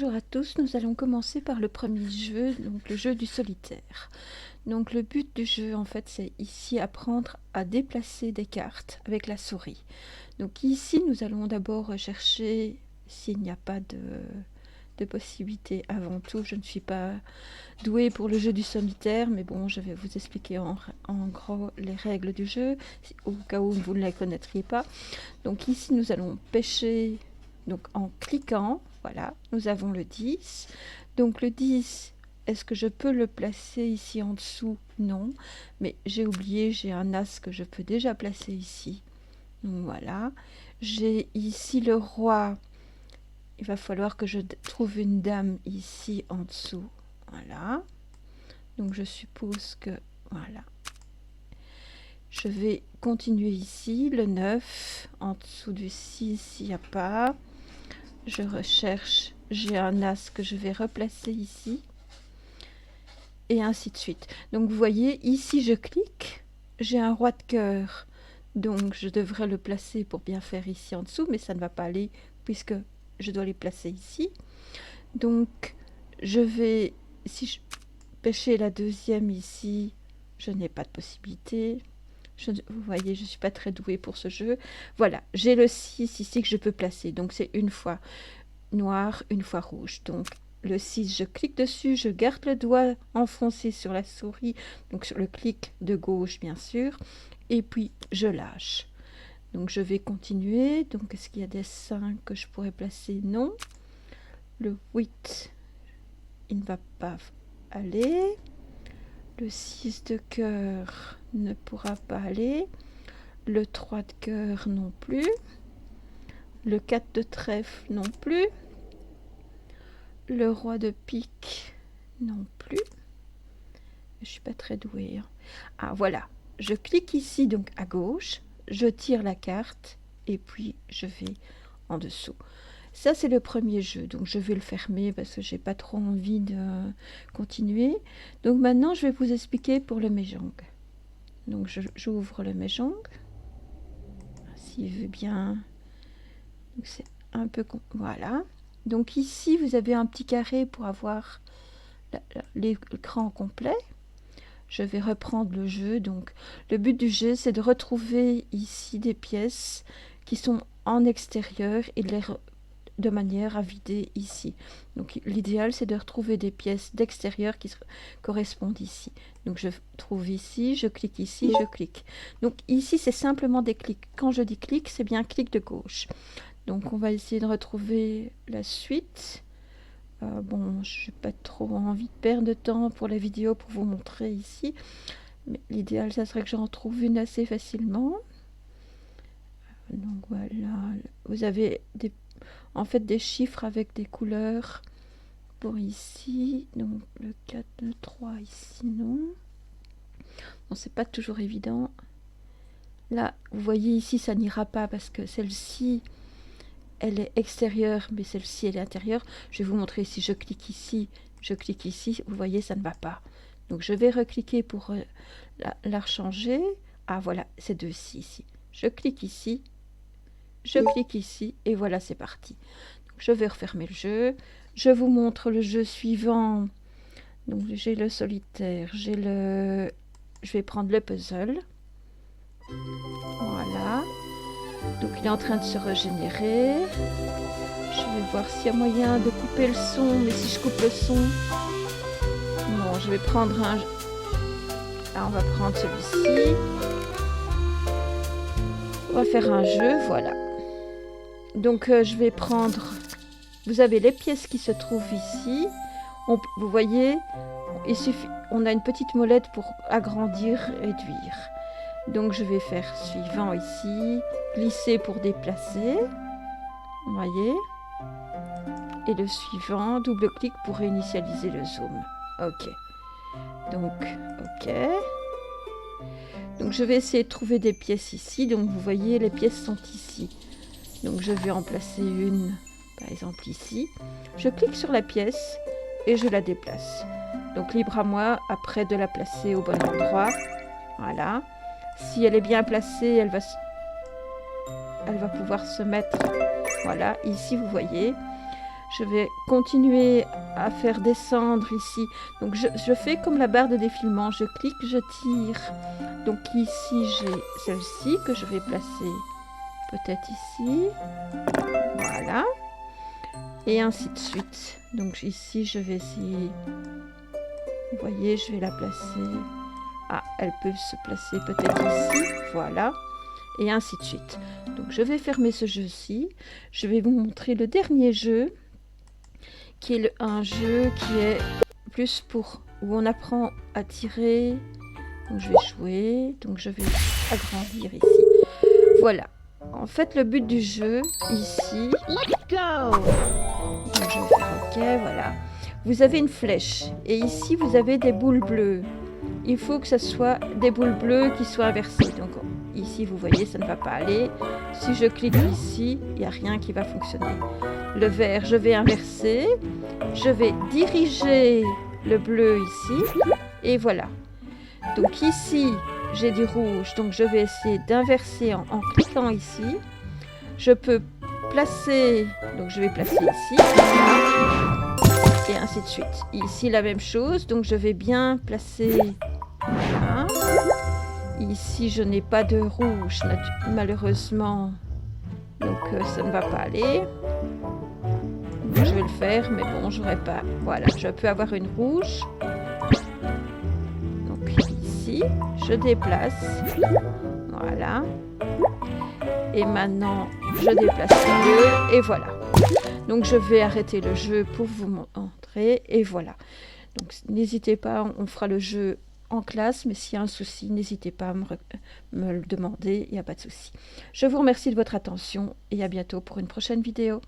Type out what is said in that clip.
Bonjour à tous, nous allons commencer par le premier jeu, donc le jeu du solitaire. Donc le but du jeu en fait c'est ici apprendre à déplacer des cartes avec la souris. Donc ici nous allons d'abord rechercher s'il n'y a pas de possibilité. Avant tout, je ne suis pas douée pour le jeu du solitaire, mais bon, je vais vous expliquer en gros les règles du jeu, au cas où vous ne les connaîtriez pas. Donc ici nous allons pêcher donc en cliquant, voilà, nous avons le 10. Donc le 10, est-ce que je peux le placer ici en dessous? Non, mais j'ai oublié, j'ai un as que je peux déjà placer ici. Donc voilà, j'ai ici le roi. Il va falloir que je trouve une dame ici en dessous. Voilà. Donc je suppose que, voilà. Je vais continuer ici, le 9, en dessous du 6, il n'y a pas. Je recherche, j'ai un as que je vais replacer ici. Et ainsi de suite. Donc vous voyez, ici je clique, j'ai un roi de cœur. Donc je devrais le placer pour bien faire ici en dessous, mais ça ne va pas aller puisque je dois les placer ici. Donc je vais, si je pêcher la deuxième ici, je n'ai pas de possibilité. Vous voyez, je ne suis pas très douée pour ce jeu. Voilà, j'ai le 6 ici que je peux placer. Donc c'est une fois noir, une fois rouge. Donc le 6, je clique dessus, je garde le doigt enfoncé sur la souris, donc sur le clic de gauche bien sûr, et puis je lâche. Donc je vais continuer. Donc est-ce qu'il y a des 5 que je pourrais placer? Non. Le 8, il ne va pas aller. Le 6 de cœur ne pourra pas aller. Le 3 de cœur non plus. Le 4 de trèfle non plus. Le roi de pique non plus. Je suis pas très douée. Ah voilà, je clique ici donc à gauche, je tire la carte et puis je vais en dessous. Ça c'est le premier jeu, donc je vais le fermer parce que j'ai pas trop envie de continuer. Donc maintenant je vais vous expliquer pour le mahjong. Donc j'ouvre le mahjong. S'il veut bien. C'est un peu voilà. Donc ici vous avez un petit carré pour avoir l'écran complet. Je vais reprendre le jeu. Donc le but du jeu c'est de retrouver ici des pièces qui sont en extérieur et de manière à vider ici. Donc l'idéal c'est de retrouver des pièces d'extérieur qui correspondent ici. Donc je trouve ici, je clique ici, je clique. Donc ici c'est simplement des clics. Quand je dis clic, c'est bien clic de gauche. Donc on va essayer de retrouver la suite. Bon, je n'ai pas trop envie de perdre de temps pour la vidéo pour vous montrer ici. Mais l'idéal, ça serait que j'en trouve une assez facilement. Donc voilà, vous avez en fait des chiffres avec des couleurs pour ici. Donc le 4, le 3 ici, non. Bon, c'est pas toujours évident. Là, vous voyez ici, ça n'ira pas parce que celle-ci, elle est extérieure, mais celle-ci, elle est intérieure. Je vais vous montrer si je clique ici, vous voyez, ça ne va pas. Donc, je vais recliquer pour la rechanger. Ah, voilà, c'est de ici. Je clique ici, et voilà, c'est parti. Donc, je vais refermer le jeu. Je vous montre le jeu suivant. Donc, j'ai le solitaire, je vais prendre le puzzle. Voilà. Donc il est en train de se régénérer. Je vais voir s'il y a moyen de couper le son, mais si je coupe le son... Non, je vais prendre un... Là, on va prendre celui-ci. On va faire un jeu, voilà. Donc je vais prendre... Vous avez les pièces qui se trouvent ici. Vous voyez, il suffit... on a une petite molette pour agrandir, réduire. Donc je vais faire suivant ici, glisser pour déplacer, vous voyez, et le suivant, double-clic pour réinitialiser le zoom. Ok, donc ok. Donc je vais essayer de trouver des pièces ici, donc vous voyez les pièces sont ici. Donc je vais en placer une, par exemple ici. Je clique sur la pièce et je la déplace. Donc libre à moi après de la placer au bon endroit, voilà. Si elle est bien placée, elle va pouvoir se mettre, voilà, ici vous voyez. je vais continuer à faire descendre ici. Donc je fais comme la barre de défilement, je clique, je tire. Donc ici j'ai celle-ci que je vais placer peut-être ici. Voilà. Et ainsi de suite. Donc ici je vais essayer. Vous voyez, je vais la placer. Ah, elle peut se placer peut-être ici. Voilà. Et ainsi de suite. Donc je vais fermer ce jeu-ci. Je vais vous montrer le dernier jeu, qui est un jeu qui est plus pour où on apprend à tirer. Donc je vais jouer. Donc je vais agrandir ici. Voilà. En fait, le but du jeu ici. Let's go. Donc je vais faire OK. Voilà. Vous avez une flèche et ici vous avez des boules bleues. Il faut que ce soit des boules bleues qui soient inversées. Donc ici vous voyez ça ne va pas aller. Si je clique ici, il n'y a rien qui va fonctionner. Le vert, je vais inverser. Je vais diriger le bleu ici. Et voilà. Donc ici j'ai du rouge. Donc je vais essayer d'inverser en cliquant ici. Je peux placer. Donc je vais placer ici. Voilà. Et ainsi de suite. Ici la même chose, donc je vais bien placer. Voilà. Ici je n'ai pas de rouge malheureusement, donc ça ne va pas aller. Donc, je vais le faire, mais bon, j'aurais pas. Voilà, je peux avoir une rouge. Donc ici, je déplace. Voilà. Et maintenant, je déplace le bleu et voilà. Donc je vais arrêter le jeu pour vous montrer et voilà. Donc n'hésitez pas, on fera le jeu en classe, mais s'il y a un souci, n'hésitez pas à me le demander, il n'y a pas de souci. Je vous remercie de votre attention et à bientôt pour une prochaine vidéo.